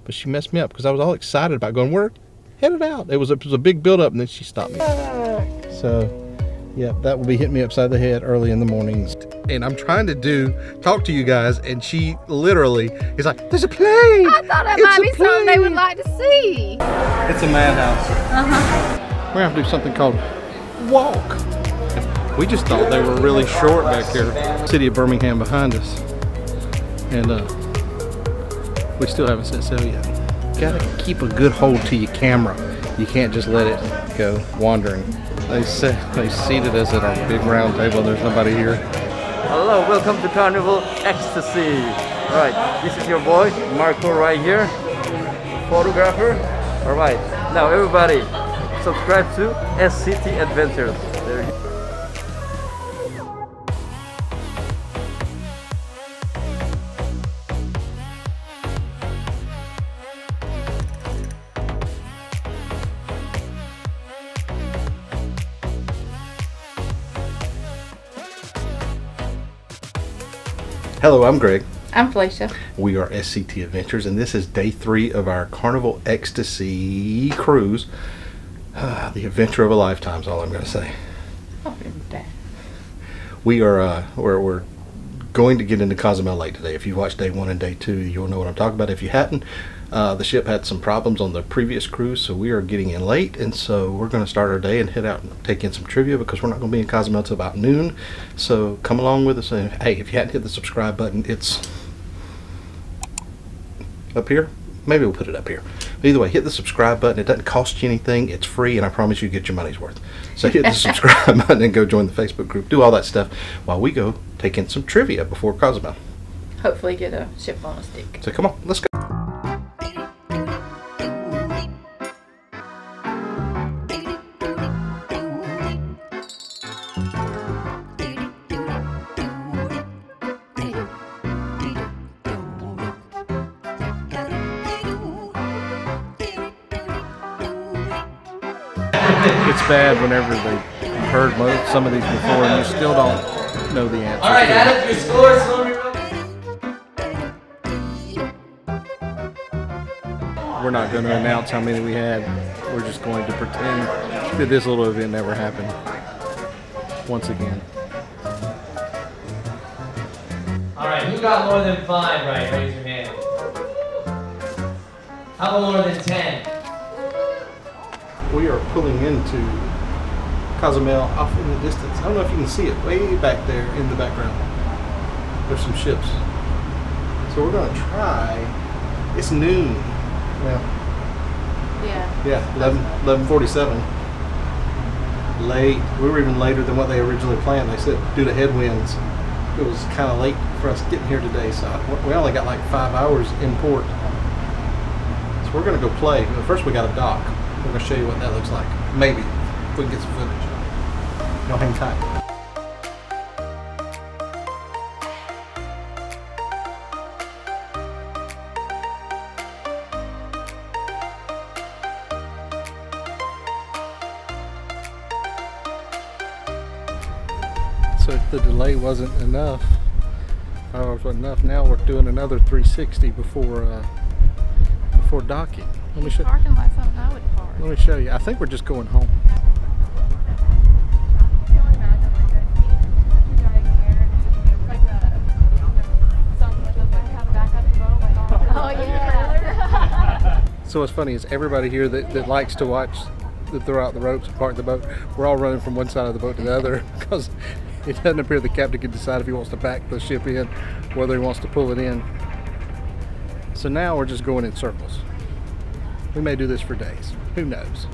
but she messed me up because I was all excited about going, we're headed out. It was a big build up, and then she stopped me. So, yeah, that will be hitting me upside the head early in the mornings. And I'm trying to talk to you guys, and she literally is like, there's a plane! I thought that might be something they would like to see. It's a madhouse. We're gonna have to do something called walk. We just thought they were really short back here. City of Birmingham behind us. And we still haven't set sail yet. Gotta keep a good hold to your camera. You can't just let it go wandering. They seated us at our big round table. There's nobody here. Hello, welcome to Carnival Ecstasy. Alright, this is your boy, Marco, right here. Photographer. Alright, now everybody, subscribe to SCT Adventures. There you go. Hello, I'm Greg. I'm Felicia. We are SCT Adventures, and this is day 3 of our Carnival Ecstasy cruise. The adventure of a lifetime is all I'm going to say. We're going to get into Cozumel late today. If you watched day 1 and day 2, you'll know what I'm talking about. If you hadn't, the ship had some problems on the previous cruise, so we are getting in late, and so we're going to start our day and head out and take in some trivia because we're not going to be in Cozumel until about noon. So come along with us, and hey, if you hadn't hit the subscribe button, it's up here. Maybe we'll put it up here. But either way, hit the subscribe button. It doesn't cost you anything. It's free, and I promise you get your money's worth. So hit the subscribe button and go join the Facebook group. Do all that stuff while we go take in some trivia before Cozumel. Hopefully get a ship on a stick. So come on, let's go. It's bad whenever you've heard some of these before and you still don't know the answer. Alright, add up your scores. We're not going to announce how many we had. We're just going to pretend that this little event never happened. Once again. Alright, who got more than 5 right? Raise your hand. How about more than 10? We are pulling into Cozumel off in the distance. I don't know if you can see it way back there in the background. There's some ships. So we're going to try. It's noon. Well, yeah, 11:47. Late. We were even later than what they originally planned. They said due to headwinds, it was kind of late for us getting here today. So we only got like 5 hours in port. So we're going to go play. But first we got a dock. We're going to show you what that looks like. Maybe, if we can get some footage. Y'all hang tight. So if the delay wasn't enough, 5 hours wasn't enough, now we're doing another 360 before docking. Let me show. Parking like something I would park. Let me show you. I think we're just going home. Oh yeah. So what's funny is everybody here that likes to watch the throw out the ropes and park the boat, we're all running from one side of the boat to the other because it doesn't appear the captain can decide if he wants to back the ship in, whether he wants to pull it in. So now we're just going in circles. We may do this for days. Who knows?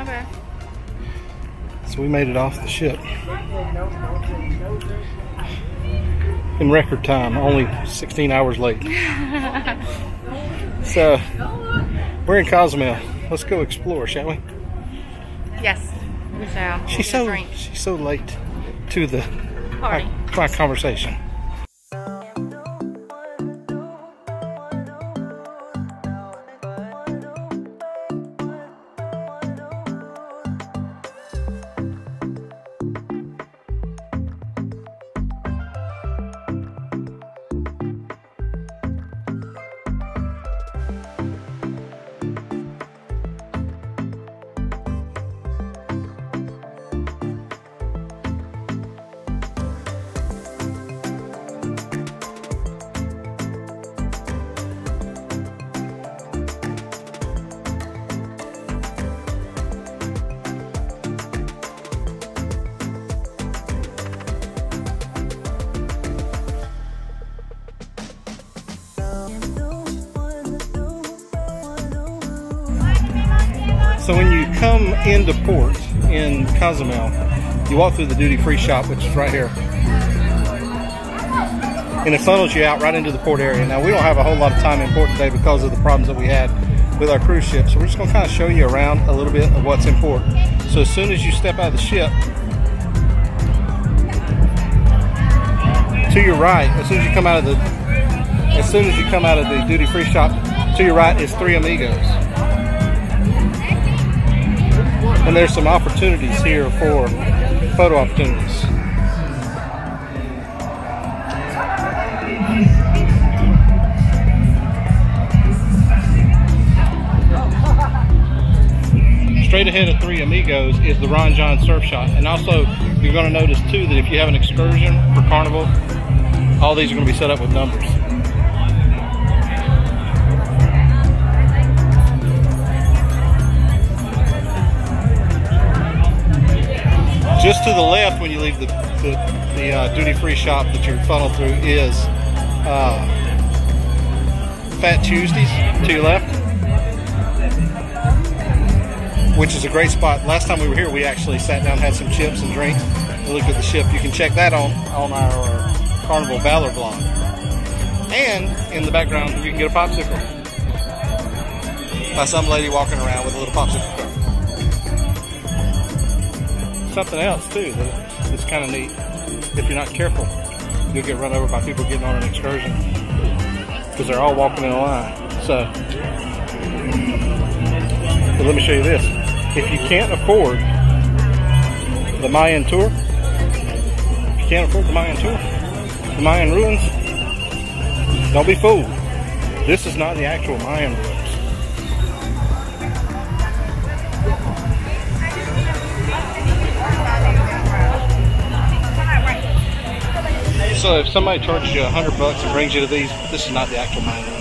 Okay. So we made it off the ship in record time, only 16 hours late. So we're in Cozumel. Let's go explore, shall we? Yes, we shall. She's so late to the Party. our conversation. So when you come into port in Cozumel, you walk through the duty-free shop, which is right here. And it funnels you out right into the port area. Now, we don't have a whole lot of time in port today because of the problems that we had with our cruise ship. So we're just going to kind of show you around a little bit of what's in port. So as soon as you step out of the ship, to your right, as soon as you come out of the duty-free shop, to your right is Three Amigos. And there's some opportunities here for photo opportunities. Straight ahead of Three Amigos is the Ron John Surf Shop. And also, you're going to notice too that if you have an excursion for Carnival, all these are going to be set up with numbers. Just to the left, when you leave the duty-free shop that you're funneled through, is Fat Tuesdays to your left, which is a great spot. Last time we were here, we actually sat down, had some chips and drinks, and looked at the ship. You can check that on our Carnival Valor blog. And in the background, you can get a popsicle by some lady walking around with a little popsicle cup. Something else too that's kind of neat. If you're not careful, you'll get run over by people getting on an excursion because they're all walking in a line. So, but let me show you this. If you can't afford the Mayan tour, the Mayan Ruins, don't be fooled. This is not the actual Mayan Ruins. So if somebody charges you $100 and brings you to these, this is not the actual Mayan Ruins.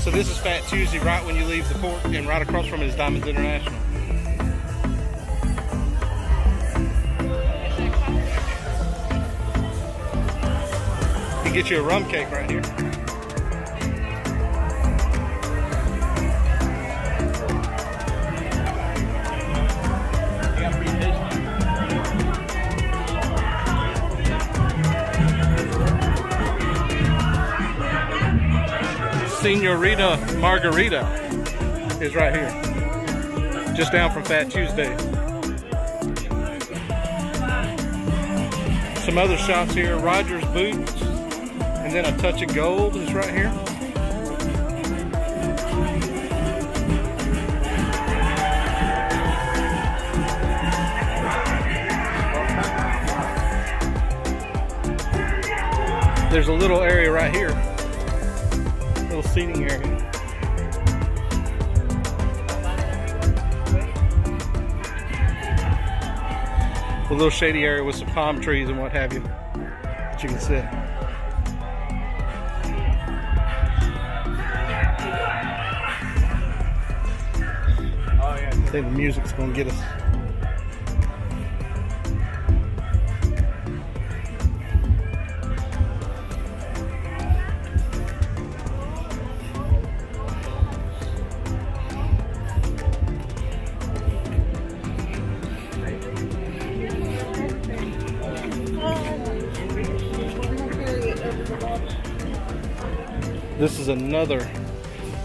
So this is Fat Tuesday right when you leave the port, and right across from it is Diamonds International. You can get you a rum cake right here. Senorita Margarita is right here, just down from Fat Tuesday. Some other shops here, Roger's Boots, and then A Touch of Gold is right here. There's a little area right here, little seating area. a little shady area with some palm trees and what have you that you can sit. I think the music's gonna get us.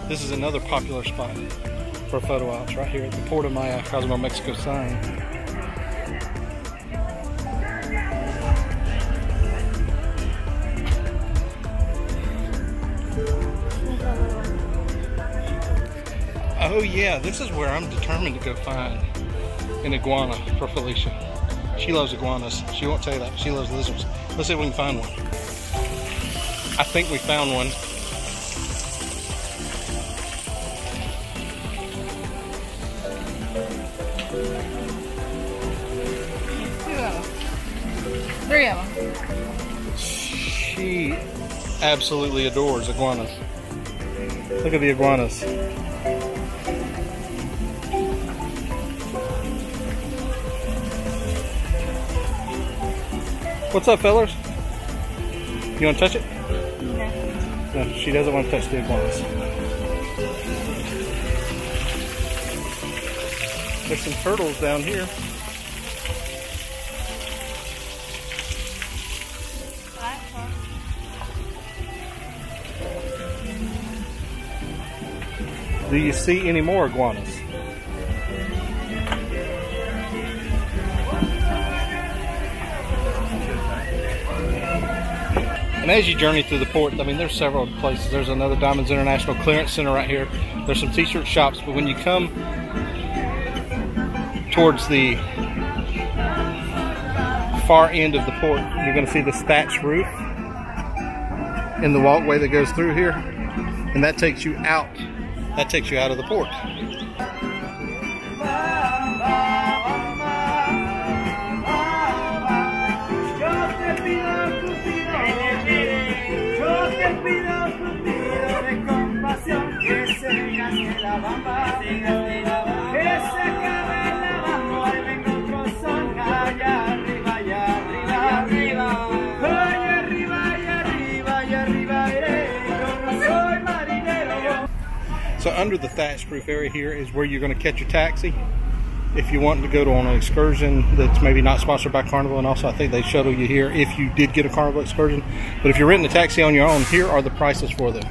This is another popular spot for photo ops right here at the Port of Maya, Cozumel, Mexico sign. Oh yeah, this is where I'm determined to go find an iguana for Felicia. She loves iguanas. She won't tell you that, but she loves lizards. Let's see if we can find one. I think we found one. Three of them. She absolutely adores iguanas. Look at the iguanas. What's up, fellas? You want to touch it? No, she doesn't want to touch the iguanas. There's some turtles down here. Do you see any more iguanas? And as you journey through the port, I mean, there's several places. There's another Diamonds International Clearance Center right here. There's some t-shirt shops, but when you come towards the far end of the port, you're going to see this thatched roof in the walkway that goes through here, and that takes you out. That takes you out of the port. So under the thatched roof area here is where you're going to catch your taxi if you want to go on an excursion that's maybe not sponsored by Carnival, and also I think they shuttle you here if you did get a Carnival excursion. But if you're renting a taxi on your own, here are the prices for them.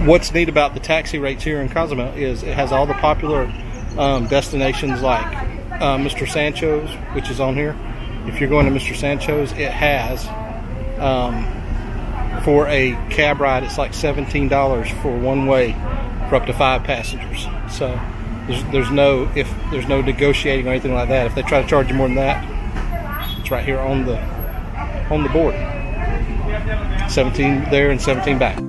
What's neat about the taxi rates here in Cozumel is it has all the popular destinations like Mr. Sancho's, which is on here. If you're going to Mr. Sancho's, it has for a cab ride, it's like $17 for one way for up to 5 passengers. So there's no negotiating or anything like that. If they try to charge you more than that, it's right here on the board. 17 there and 17 back.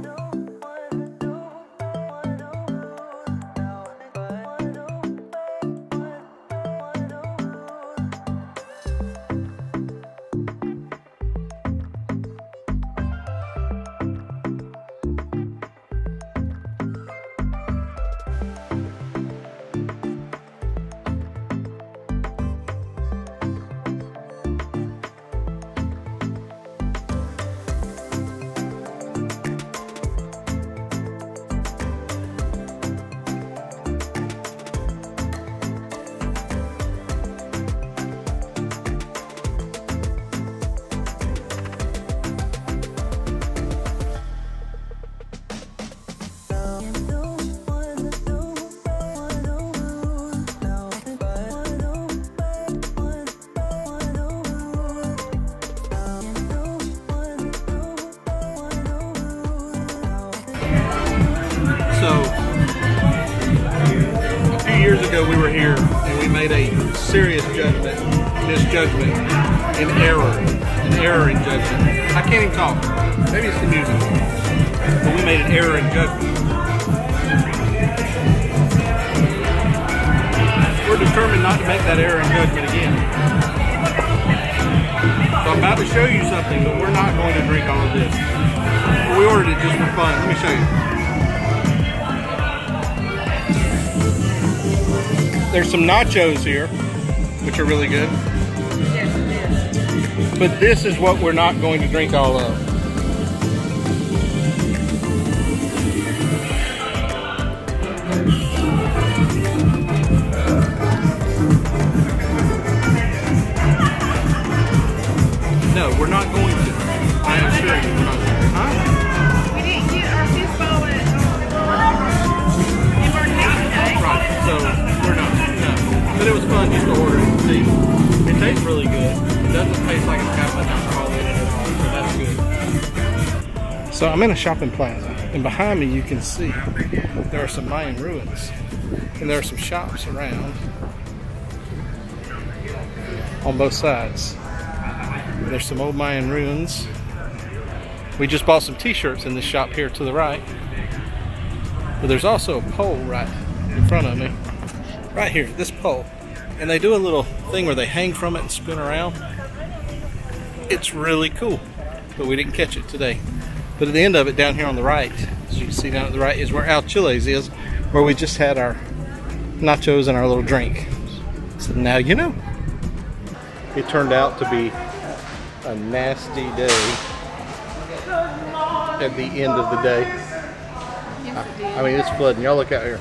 So, a few years ago we were here and we made a serious misjudgment in error an error in judgment. I can't even talk. Maybe it's the music. But we made an error in judgment. We're determined not to make that error in judgment again. So I'm about to show you something, but we're not going to drink all of this. We ordered it just for fun. Let me show you. There's some nachos here, which are really good. But this is what we're not going to drink all of. No, we're not going to. I am sure you. Huh? We didn't get our fish bowl at today. Right, so we're not. No. But it was fun just to order it and see. It tastes really good. It doesn't taste like it's got much alcohol in it at all, so that's good. So I'm in a shopping plaza, and behind me you can see there are some Mayan ruins, and there are some shops around on both sides. There's some old Mayan ruins. We just bought some t-shirts in this shop here to the right. But there's also a pole right in front of me. Right here, this pole. And they do a little thing where they hang from it and spin around. It's really cool. But we didn't catch it today. But at the end of it, down here on the right, as you can see down at the right, is where Al Chile's is, where we just had our nachos and our little drink. So now you know. It turned out to be a nasty day at the end of the day. I mean, it's flooding. Y'all look out here.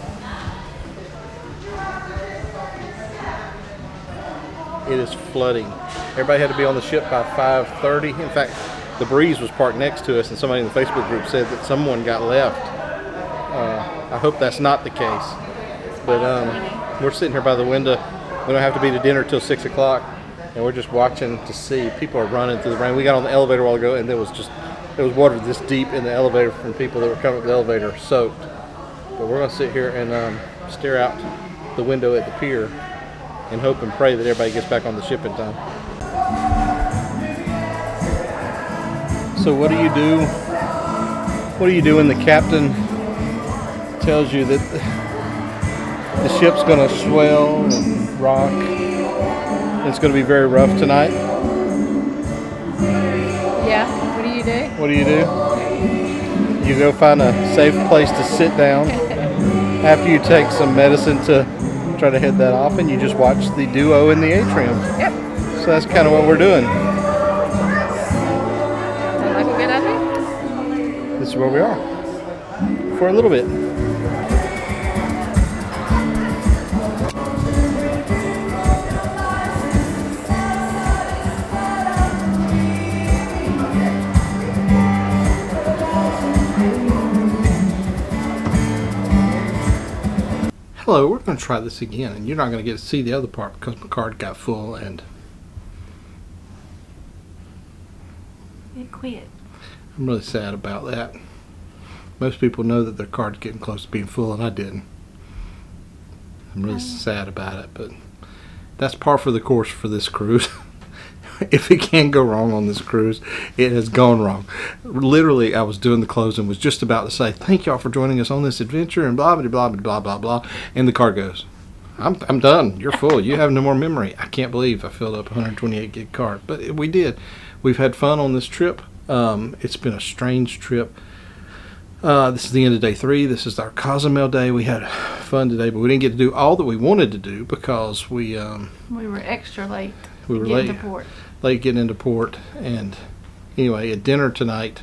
It is flooding. Everybody had to be on the ship by 5:30. In fact, the Breeze was parked next to us, and somebody in the Facebook group said that someone got left. I hope that's not the case. But we're sitting here by the window. We don't have to be to dinner till 6 o'clock. And we're just watching to see. People are running through the rain. We got on the elevator a while ago, and there was water this deep in the elevator from people that were coming up the elevator soaked. But we're going to sit here and stare out the window at the pier and hope and pray that everybody gets back on the ship in time. So what do you do? What do you do when the captain tells you that the ship's going to swell and rock? It's going to be very rough tonight. Yeah, what do you do? What do? You go find a safe place to sit down after you take some medicine to try to head that off, and you just watch the duo in the atrium. Yep. So that's kind of what we're doing. Sounds like a good idea. This is where we are for a little bit. Hello, we're going to try this again, and you're not going to get to see the other part because my card got full and It quit. I'm really sad about that. Most people know that their card's getting close to being full, and I didn't. I'm really sad about it, but that's par for the course for this cruise. If it can go wrong on this cruise, it has gone wrong. Literally, I was doing the close and was just about to say, thank y'all for joining us on this adventure, and blah, blah, blah, blah, blah, blah. And the card goes, I'm done. You're full. You have no more memory. I can't believe I filled up a 128 gig card. But we did. We've had fun on this trip. It's been a strange trip. This is the end of day 3. This is our Cozumel day. We had fun today, but we didn't get to do all that we wanted to do because we were extra late. We were late getting into port. And anyway, at dinner tonight,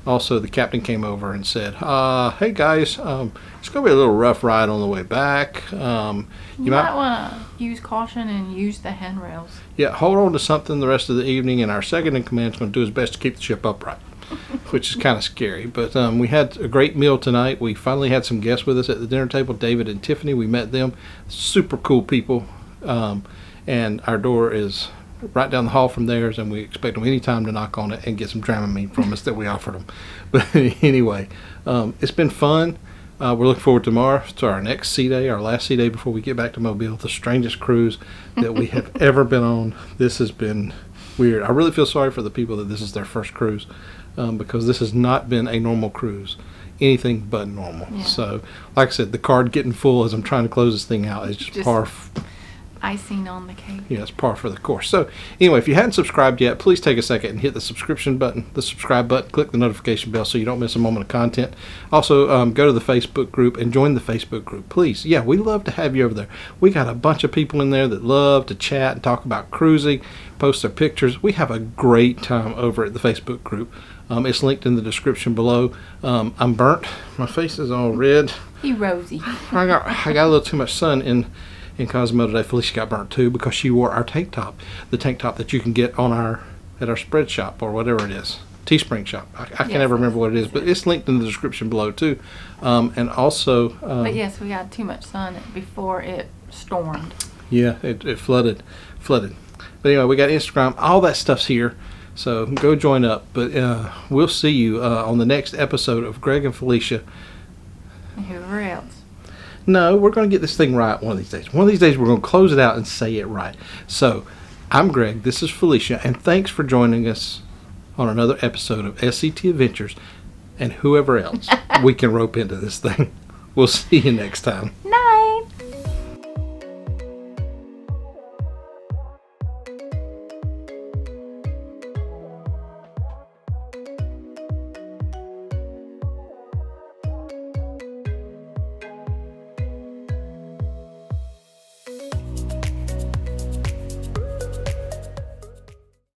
also the captain came over and said, hey guys, it's going to be a little rough ride on the way back. You might want to use caution and use the handrails. Yeah, hold on to something the rest of the evening, and our second in command is going to do his best to keep the ship upright. Which is kind of scary. But we had a great meal tonight. We finally had some guests with us at the dinner table, David and Tiffany. We met them. Super cool people. And our door is right down the hall from theirs, and we expect them anytime to knock on it and get some Dramamine from us that we offered them. But anyway, it's been fun. We're looking forward tomorrow to our next sea day, our last sea day before we get back to Mobile. The strangest cruise that we have ever been on. This has been weird. I really feel sorry for the people that this is their first cruise, because this has not been a normal cruise. Anything but normal. Yeah. So, like I said, the card getting full as I'm trying to close this thing out is just par. Icing on the cake. Yeah, it's par for the course. So, anyway, if you hadn't subscribed yet, please take a second and hit the subscription button, the subscribe button, click the notification bell so you don't miss a moment of content. Also, go to the Facebook group and join the Facebook group, please. Yeah, we love to have you over there. We got a bunch of people in there that love to chat and talk about cruising, post their pictures. We have a great time over at the Facebook group. It's linked in the description below. I'm burnt. My face is all red. You rosy. I got a little too much sun in Cozumel today. Felicia got burnt too because she wore our tank top, the tank top that you can get on at our spread shop or whatever it is, TeeSpring shop. I can never remember what it is, but it's linked in the description below too. And also, but yes, we got too much sun before it stormed. Yeah, it flooded. But anyway, we got Instagram. All that stuff's here. So go join up. But we'll see you on the next episode of Greg and Felicia. And whoever else. No, we're going to get this thing right one of these days. One of these days we're going to close it out and say it right. So, I'm Greg, this is Felicia, and thanks for joining us on another episode of SCT Adventures and whoever else we can rope into this thing. We'll see you next time.